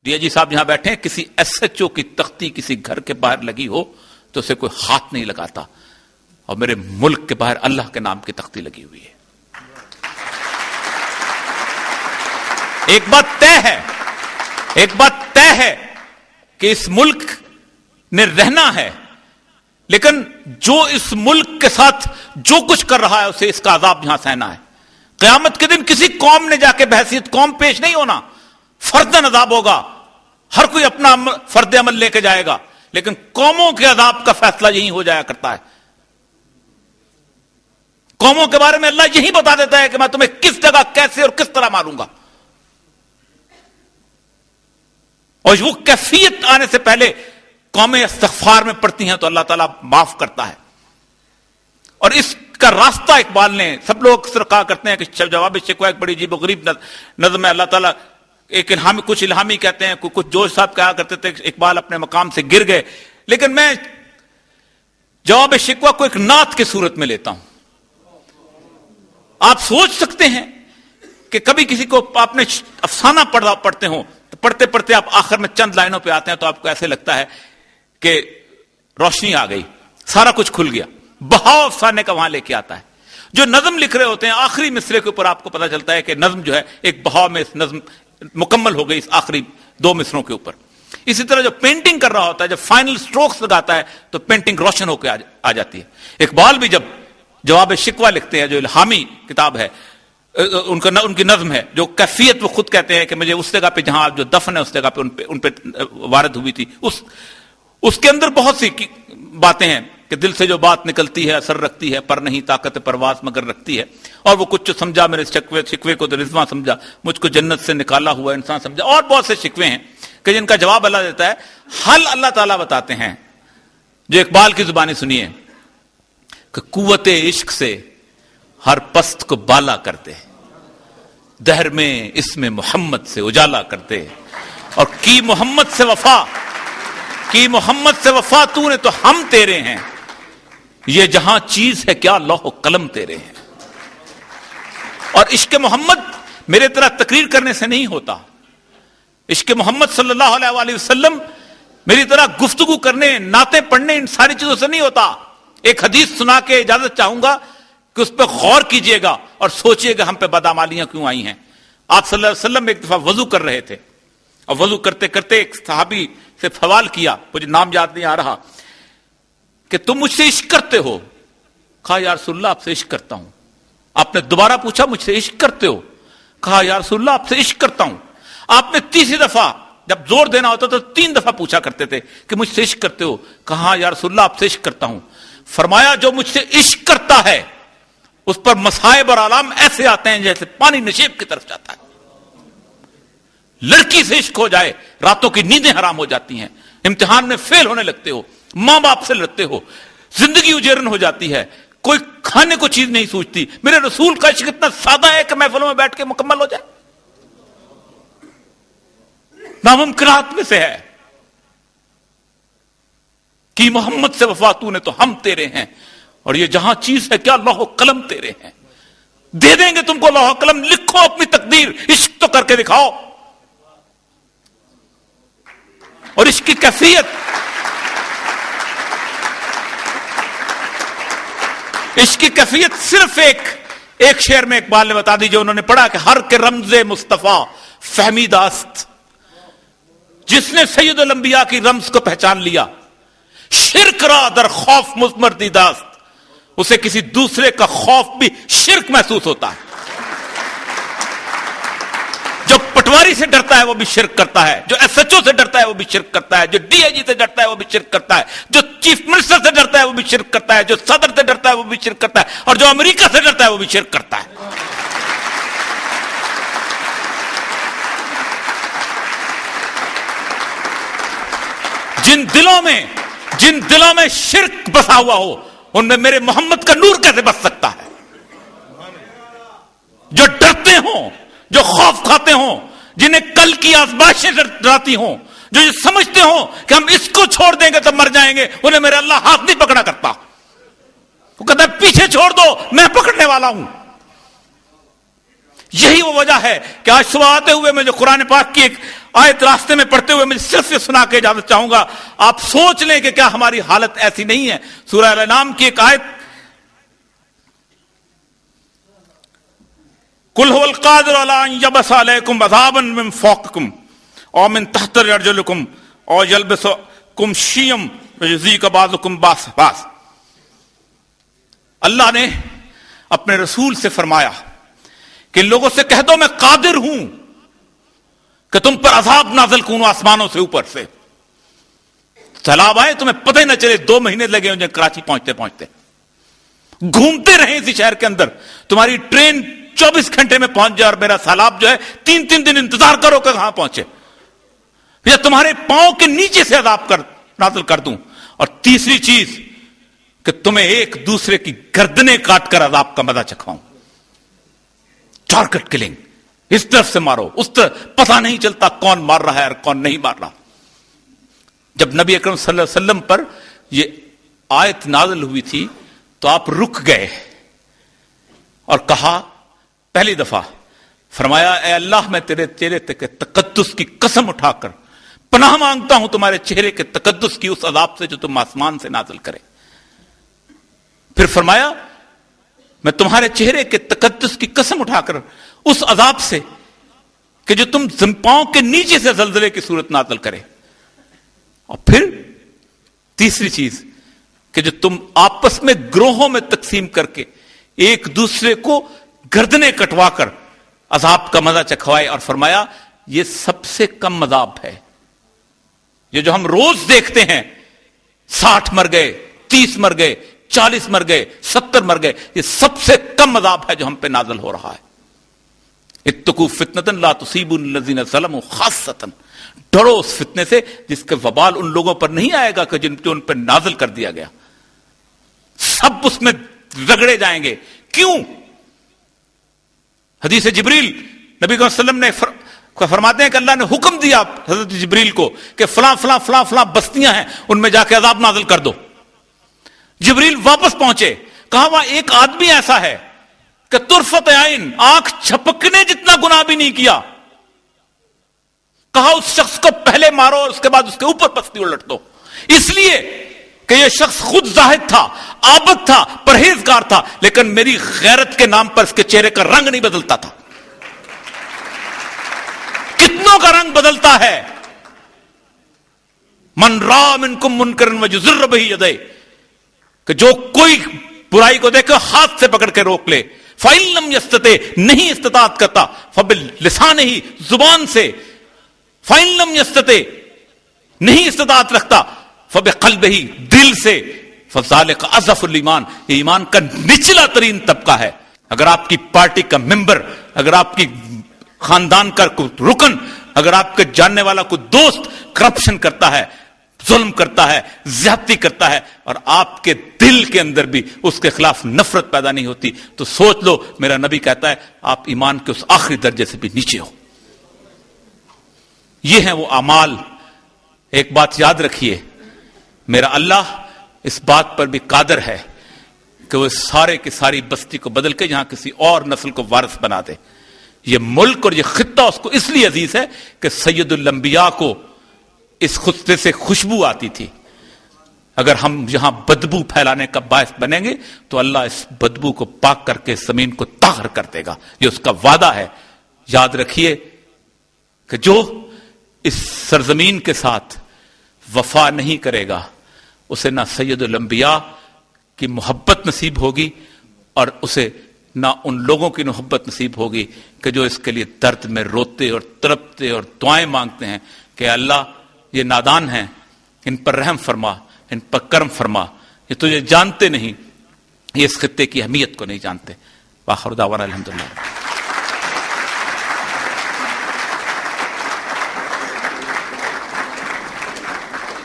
D I جی صاحب یہاں بیٹھے ہیں, کسی ایس ایچ او کی تختی کسی گھر کے باہر لگی ہو تو اسے کوئی ہاتھ نہیں لگاتا, اور میرے ملک کے باہر اللہ کے نام کی تختی لگی ہوئی ہے. ایک بات طے ہے کہ اس ملک نے رہنا ہے, لیکن جو اس ملک کے ساتھ جو کچھ کر رہا ہے اسے اس کا عذاب یہاں سہنا ہے. قیامت کے دن کسی قوم نے جا کے بحیثیت قوم پیش نہیں ہونا, فرداً عذاب ہوگا, ہر کوئی اپنا فرد عمل لے کے جائے گا, لیکن قوموں کے عذاب کا فیصلہ یہی ہو جایا کرتا ہے. قوموں کے بارے میں اللہ یہی بتا دیتا ہے کہ میں تمہیں کس جگہ کیسے اور کس طرح ماروں گا, اور وہ کیفیت آنے سے پہلے قومیں استغفار میں پڑتی ہیں تو اللہ تعالیٰ معاف کرتا ہے. اور اس کا راستہ اقبال نے, سب لوگ اکثر کہا کرتے ہیں کہ جواب شکوہ ایک بڑی عجیب و غریب نظم ہے, اللہ تعالیٰ ایک الہامی, کچھ الہامی کہتے ہیں, کچھ جوش صاحب کہا کرتے تھے اقبال اپنے مقام سے گر گئے, لیکن میں جواب شکوہ کو ایک نعت کی صورت میں لیتا ہوں. آپ سوچ سکتے ہیں کہ کبھی کسی کو آپ نے افسانہ پڑھتے ہوں تو پڑھتے پڑھتے آپ آخر میں چند لائنوں پہ آتے ہیں تو آپ کو ایسے لگتا ہے کہ روشنی آ گئی, سارا کچھ کھل گیا. بہاؤ افسانے کا وہاں لے کے آتا ہے. جو نظم لکھ رہے ہوتے ہیں آخری مصرے کے اوپر آپ کو پتا چلتا ہے کہ نظم جو ہے ایک بہاؤ میں نظم مکمل ہو گئی اس آخری 2 مصروں کے اوپر. اسی طرح جو پینٹنگ کر رہا ہوتا ہے, جب فائنل سٹروکس لگاتا ہے تو پینٹنگ روشن ہو کے آ جاتی ہے. اقبال بھی جب جواب شکوہ لکھتے ہیں, جو الہامی کتاب ہے, ان کی نظم ہے, جو کیفیت وہ خود کہتے ہیں کہ مجھے اس جگہ پہ جہاں جو دفن ہے اس جگہ پہ ان پہ وارد ہوئی تھی, اس کے اندر بہت سی باتیں ہیں کہ دل سے جو بات نکلتی ہے اثر رکھتی ہے, پر نہیں طاقت پرواز مگر رکھتی ہے, اور وہ کچھ جو سمجھا میرے شکوے کو تو رضواں سمجھا, مجھ کو جنت سے نکالا ہوا انسان سمجھا, اور بہت سے شکوے ہیں کہ جن کا جواب اللہ دیتا ہے. حل اللہ تعالیٰ بتاتے ہیں, جو اقبال کی زبانی سنیے کہ قوت عشق سے ہر پست کو بالا کرتے, دہر میں اس میں محمد سے اجالا کرتے, اور کی محمد سے وفا تو نے تو ہم تیرے ہیں, یہ جہاں چیز ہے کیا لوح و قلم تیرے ہیں. اور عشق محمد میرے طرح تقریر کرنے سے نہیں ہوتا, عشق محمد صلی اللہ علیہ وآلہ وسلم میری طرح گفتگو کرنے, نعتیں پڑھنے, ان ساری چیزوں سے نہیں ہوتا. ایک حدیث سنا کے اجازت چاہوں گا کہ اس پہ غور کیجئے گا اور سوچئے گا ہم پہ بدعمالیاں کیوں آئی ہیں. آپ صلی اللہ علیہ وسلم ایک دفعہ وضو کر رہے تھے, اور وضو کرتے کرتے ایک صحابی سے سوال کیا, مجھے نام یاد نہیں آ رہا, کہ تم مجھ سے عشق کرتے ہو؟ کہا یا رسول اللہ آپ سے عشق کرتا ہوں. آپ نے دوبارہ پوچھا مجھ سے عشق کرتے ہو؟ کہا یا رسول اللہ آپ سے عشق کرتا ہوں. آپ نے تیسری دفعہ جب زور دینا ہوتا تو 3 دفعہ پوچھا کرتے تھے کہ مجھ سے عشق کرتے ہو؟ کہا یا رسول اللہ آپ سے عشق کرتا ہوں. فرمایا جو مجھ سے عشق کرتا ہے اس پر مصائب اور آلام ایسے آتے ہیں جیسے پانی نشیب کی طرف جاتا ہے. لڑکی سے عشق ہو جائے راتوں کی نیندیں حرام ہو جاتی ہیں, امتحان میں فیل ہونے لگتے ہو, ماں باپ سے لڑتے ہو, زندگی اجیرن ہو جاتی ہے, کوئی کھانے کو چیز نہیں سوچتی. میرے رسول کا عشق اتنا سادہ ہے کہ محفلوں میں بیٹھ کے مکمل ہو جائے, ناممکنات میں سے ہے. کہ محمد سے وفا تو نے تو ہم تیرے ہیں, اور یہ جہاں چیز ہے کیا لوح و قلم تیرے ہیں. دے دیں گے تم کو لوح و قلم, لکھو اپنی تقدیر, عشق تو کر کے دکھاؤ. اور اس کی کیفیت, اس کی کیفیت صرف ایک شعر میں اقبال نے بتا دی جو انہوں نے پڑھا کہ ہر کے رمز مصطفیٰ فہمی داست, جس نے سید الانبیاء کی رمز کو پہچان لیا, شرک را در خوف مزمر دیداست, اسے کسی دوسرے کا خوف بھی شرک محسوس ہوتا ہے. جو پٹواری سے ڈرتا ہے وہ بھی شرک کرتا ہے, جو ایس ایچ او سے ڈرتا ہے وہ بھی شرک کرتا ہے, جو ڈی آئی جی سے ڈرتا ہے وہ بھی شرک کرتا ہے, جو چیف منسٹر سے ڈرتا ہے وہ بھی شرک کرتا ہے, جو صدر سے ڈرتا ہے وہ بھی شرک کرتا ہے, اور جو امریکہ سے ڈرتا ہے وہ بھی شرک کرتا ہے. جن دلوں میں شرک بسا ہوا ہو ان میں میرے محمد کا نور کیسے بس سکتا ہے؟ جو ڈرتے ہوں, جو خوف کھاتے ہوں, جنہیں کل کی آزمائشیں ڈراتی ہوں, جو یہ سمجھتے ہوں کہ ہم اس کو چھوڑ دیں گے تو مر جائیں گے, انہیں میرے اللہ ہاتھ نہیں پکڑا کرتا. وہ کہتا ہے پیچھے چھوڑ دو میں پکڑنے والا ہوں. یہی وہ وجہ ہے کہ آج صبح آتے ہوئے میں جو قرآن پاک کی ایک آیت راستے میں پڑھتے ہوئے میں صرف یہ سنا کے اجازت چاہوں گا. آپ سوچ لیں کہ کیا ہماری حالت ایسی نہیں ہے. سورہ الانعام کی ایک آیت, قل هو القادر على ان يبعث عليكم عذابا من فوقكم او من تحت ارجلكم او يلبسكم شيعا ويذيق بعضكم بعضا. اللہ نے اپنے رسول سے فرمایا کہ لوگوں سے کہہ دو میں قادر ہوں کہ تم پر عذاب نازل کروں آسمانوں سے اوپر سے. سیلاب آئے تمہیں پتہ ہی نہ چلے, 2 مہینے لگے انہیں کراچی پہنچتے پہنچتے, گھومتے رہے اسی شہر کے اندر, تمہاری ٹرین 24 گھنٹے میں پہنچ جائے اور میرا سیلاب جو ہے 3 دن انتظار کرو کہ کہاں پہنچے, یا تمہارے پاؤں کے نیچے سے عذاب نازل کر دوں. اور تیسری چیز کہ تمہیں ایک دوسرے کی گردنیں کاٹ کر عذاب کا مزہ چکھاؤں. ٹارگٹ کلنگ, اس طرف سے مارو اس طرف, پتہ نہیں چلتا کون مار رہا ہے اور کون نہیں مار رہا. جب نبی اکرم صلی اللہ علیہ وسلم پر یہ آیت نازل ہوئی تھی تو آپ رک گئے اور کہا, پہلی دفعہ فرمایا اے اللہ میں تیرے چہرے کے تقدس کی قسم اٹھا کر پناہ مانگتا ہوں تمہارے چہرے کے تقدس کی اس عذاب سے جو تم آسمان سے نازل کرے. پھر فرمایا میں تمہارے چہرے کے تقدس کی قسم اٹھا کر اس عذاب سے کہ جو تم پاؤں کے نیچے سے زلزلے کی صورت نازل کرے. اور پھر تیسری چیز کہ جو تم آپس میں گروہوں میں تقسیم کر کے ایک دوسرے کو گردنیں کٹوا کر عذاب کا مزہ چکھوائے. اور فرمایا یہ سب سے کم عذاب ہے. یہ جو ہم روز دیکھتے ہیں 60 مر گئے, 30 مر گئے, 40 مر گئے, 70 مر گئے, یہ سب سے کم عذاب ہے جو ہم پہ نازل ہو رہا ہے. اتقوا فتنة لا تصيبن الذين ظلموا خاصة, ڈرو اس فتنے سے جس کا وبال ان لوگوں پر نہیں آئے گا کہ جن کو ان پر نازل کر دیا گیا. سب اس میں رگڑے جائیں گے. کیوں؟ حدیث جبریل نبی صلی اللہ علیہ وسلم نے فرماتے ہیں کہ اللہ نے حکم دیا حضرت جبریل کو کہ فلاں فلاں فلاں فلاں بستیاں ہیں, ان میں جا کے عذاب نازل کر دو. جبریل واپس پہنچے, کہا وہاں ایک آدمی ایسا ہے کہ طرفت عین, آنکھ چھپکنے جتنا گناہ بھی نہیں کیا. کہا اس شخص کو پہلے مارو اور اس کے بعد اس کے اوپر بستی الٹ دو, اس لیے کہ یہ شخص خود زاہد تھا, عابد تھا, پرہیزگار تھا, لیکن میری غیرت کے نام پر اس کے چہرے کا رنگ نہیں بدلتا تھا. کتنوں کا رنگ بدلتا ہے. من را منکم منکرا وجزر بہ یدہ, کہ جو کوئی برائی کو دیکھے ہاتھ سے پکڑ کے روک لے. فَإِن لَمْ يَسْتَطِعْ, نہیں استطاعت کرتا, فَبِلِسَانِهِ, زبان سے. فَإِن لَمْ يَسْتَطِعْ, نہیں استطاعت رکھتا, فَبِقَلْبِهِ, دل سے. فَذَلِكَ أَضْعَفُ الْإِيمَانِ, یہ ایمان کا نچلا ترین طبقہ ہے. اگر آپ کی پارٹی کا ممبر, اگر آپ کی خاندان کا کوئی رکن, اگر آپ کے جاننے والا کوئی دوست کرپشن کرتا ہے, ظلم کرتا ہے, زیادتی کرتا ہے, اور آپ کے دل کے اندر بھی اس کے خلاف نفرت پیدا نہیں ہوتی, تو سوچ لو, میرا نبی کہتا ہے آپ ایمان کے اس آخری درجے سے بھی نیچے ہو. یہ ہیں وہ اعمال. ایک بات یاد رکھیے, میرا اللہ اس بات پر بھی قادر ہے کہ وہ سارے کی ساری بستی کو بدل کے یہاں کسی اور نسل کو وارث بنا دے. یہ ملک اور یہ خطہ اس کو اس لیے عزیز ہے کہ سید الانبیاء کو اس خطے سے خوشبو آتی تھی. اگر ہم یہاں بدبو پھیلانے کا باعث بنیں گے تو اللہ اس بدبو کو پاک کر کے زمین کو طاہر کر دے گا. یہ اس کا وعدہ ہے. یاد رکھیے کہ جو اس سرزمین کے ساتھ وفا نہیں کرے گا اسے نہ سید الانبیاء کی محبت نصیب ہوگی اور اسے نہ ان لوگوں کی محبت نصیب ہوگی کہ جو اس کے لیے درد میں روتے اور تڑپتے اور دعائیں مانگتے ہیں کہ اللہ یہ نادان ہیں, ان پر رحم فرما, ان پر کرم فرما, یہ تجھے جانتے نہیں, یہ اس خطے کی اہمیت کو نہیں جانتے. وآخر دعوانا الحمدللہ.